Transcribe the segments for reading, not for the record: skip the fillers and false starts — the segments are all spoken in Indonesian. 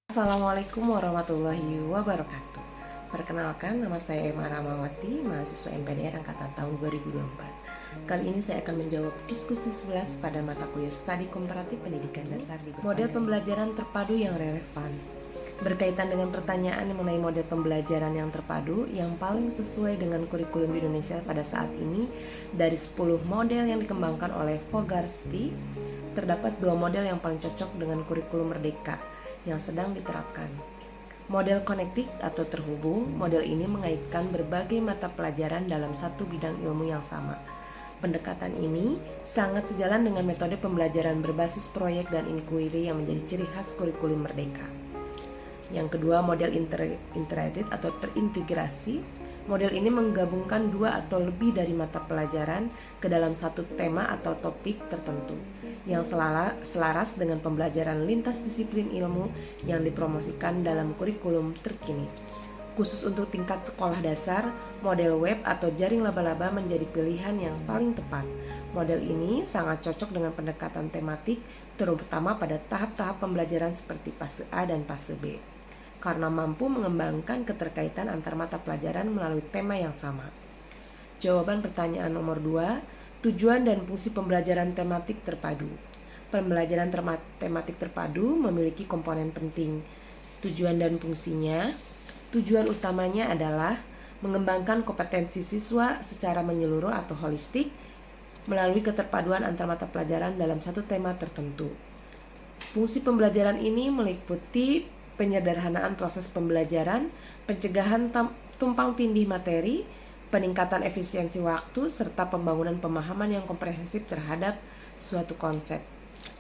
Assalamualaikum warahmatullahi wabarakatuh. Perkenalkan, nama saya Emma Ramawati, mahasiswa MPDR angkatan tahun 2024. Kali ini saya akan menjawab diskusi 11 pada mata kuliah Studi Komparatif Pendidikan Dasar di model pembelajaran terpadu yang relevan. Berkaitan dengan pertanyaan mengenai model pembelajaran yang terpadu yang paling sesuai dengan kurikulum di Indonesia pada saat ini, dari 10 model yang dikembangkan oleh Fogarty, terdapat 2 model yang paling cocok dengan kurikulum Merdeka yang sedang diterapkan. Model connected atau terhubung, model ini mengaitkan berbagai mata pelajaran dalam satu bidang ilmu yang sama. Pendekatan ini sangat sejalan dengan metode pembelajaran berbasis proyek dan inquiry yang menjadi ciri khas kurikulum Merdeka. Yang kedua, model integrated atau terintegrasi. Model ini menggabungkan 2 atau lebih dari mata pelajaran ke dalam satu tema atau topik tertentu yang selaras dengan pembelajaran lintas disiplin ilmu yang dipromosikan dalam kurikulum terkini. Khusus untuk tingkat sekolah dasar, model web atau jaring laba-laba menjadi pilihan yang paling tepat. Model ini sangat cocok dengan pendekatan tematik, terutama pada tahap-tahap pembelajaran seperti fase A dan fase B, karena mampu mengembangkan keterkaitan antar mata pelajaran melalui tema yang sama. Jawaban pertanyaan nomor 2, tujuan dan fungsi pembelajaran tematik terpadu. Pembelajaran tematik terpadu memiliki komponen penting. Tujuan dan fungsinya, tujuan utamanya adalah mengembangkan kompetensi siswa secara menyeluruh atau holistik melalui keterpaduan antar mata pelajaran dalam satu tema tertentu. Fungsi pembelajaran ini meliputi penyederhanaan proses pembelajaran, pencegahan tumpang tindih materi, peningkatan efisiensi waktu, serta pembangunan pemahaman yang komprehensif terhadap suatu konsep.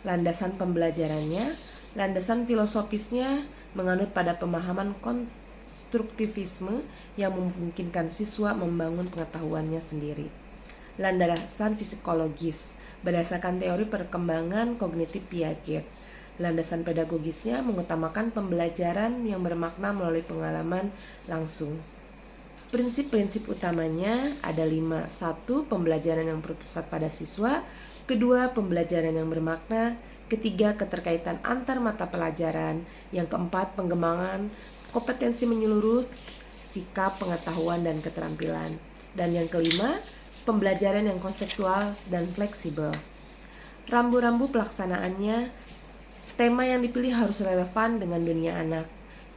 Landasan pembelajarannya, landasan filosofisnya menganut pada pemahaman konstruktivisme yang memungkinkan siswa membangun pengetahuannya sendiri. Landasan psikologis, berdasarkan teori perkembangan kognitif Piaget. Landasan pedagogisnya mengutamakan pembelajaran yang bermakna melalui pengalaman langsung. Prinsip-prinsip utamanya ada 5. 1. Pembelajaran yang berpusat pada siswa. 2. Pembelajaran yang bermakna. 3. Keterkaitan antar mata pelajaran. Yang 4. Pengembangan kompetensi menyeluruh, sikap, pengetahuan, dan keterampilan. Dan yang 5. Pembelajaran yang konseptual dan fleksibel. Rambu-rambu pelaksanaannya, tema yang dipilih harus relevan dengan dunia anak.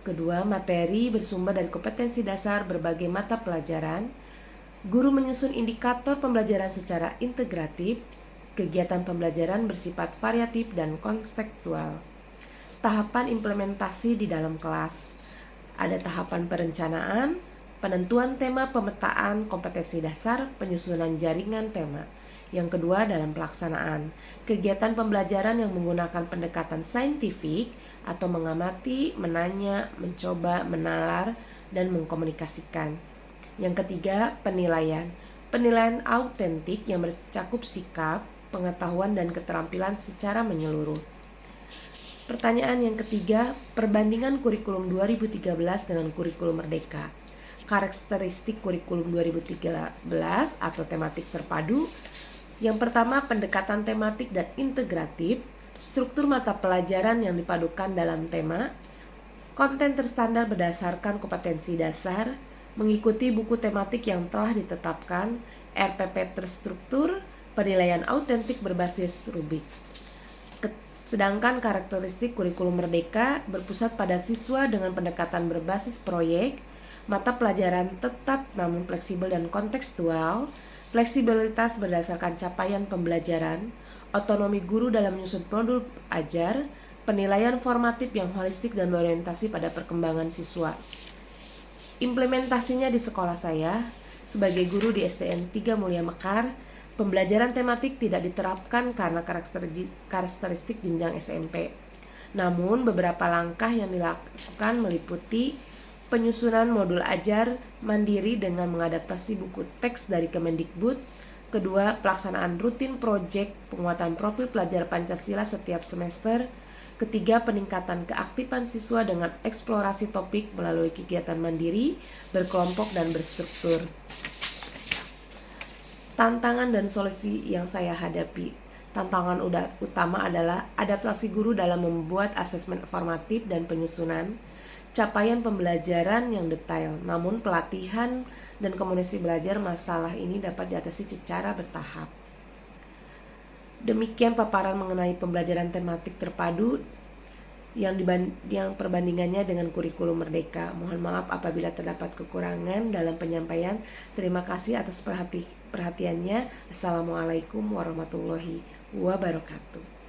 Kedua, materi bersumber dari kompetensi dasar berbagai mata pelajaran. Guru menyusun indikator pembelajaran secara integratif. Kegiatan pembelajaran bersifat variatif dan kontekstual. Tahapan implementasi di dalam kelas. Ada tahapan perencanaan, penentuan tema, pemetaan kompetensi dasar, penyusunan jaringan tema. Yang kedua, dalam pelaksanaan, kegiatan pembelajaran yang menggunakan pendekatan saintifik atau mengamati, menanya, mencoba, menalar, dan mengkomunikasikan. Yang ketiga, penilaian. Penilaian autentik yang mencakup sikap, pengetahuan, dan keterampilan secara menyeluruh. Pertanyaan yang ketiga, perbandingan kurikulum 2013 dengan kurikulum Merdeka. Karakteristik kurikulum 2013 atau tematik terpadu. Yang pertama, pendekatan tematik dan integratif, struktur mata pelajaran yang dipadukan dalam tema, konten terstandar berdasarkan kompetensi dasar, mengikuti buku tematik yang telah ditetapkan, RPP terstruktur, penilaian autentik berbasis rubrik. Sedangkan karakteristik kurikulum Merdeka berpusat pada siswa dengan pendekatan berbasis proyek, mata pelajaran tetap namun fleksibel dan kontekstual, fleksibilitas berdasarkan capaian pembelajaran, otonomi guru dalam menyusun modul ajar, penilaian formatif yang holistik dan berorientasi pada perkembangan siswa. Implementasinya di sekolah saya, sebagai guru di SDN 3 Mulia Mekar, pembelajaran tematik tidak diterapkan karena karakteristik jenjang SMP. Namun beberapa langkah yang dilakukan meliputi penyusunan modul ajar mandiri dengan mengadaptasi buku teks dari Kemendikbud. Kedua, pelaksanaan rutin proyek penguatan profil pelajar Pancasila setiap semester. Ketiga, peningkatan keaktifan siswa dengan eksplorasi topik melalui kegiatan mandiri, berkelompok, dan berstruktur. Tantangan dan solusi yang saya hadapi. Tantangan utama adalah adaptasi guru dalam membuat asesmen formatif dan penyusunan, capaian pembelajaran yang detail, namun pelatihan dan komunikasi belajar masalah ini dapat diatasi secara bertahap. Demikian paparan mengenai pembelajaran tematik terpadu yang perbandingannya dengan kurikulum Merdeka. Mohon maaf apabila terdapat kekurangan dalam penyampaian. Terima kasih atas perhatiannya. Assalamualaikum warahmatullahi wabarakatuh.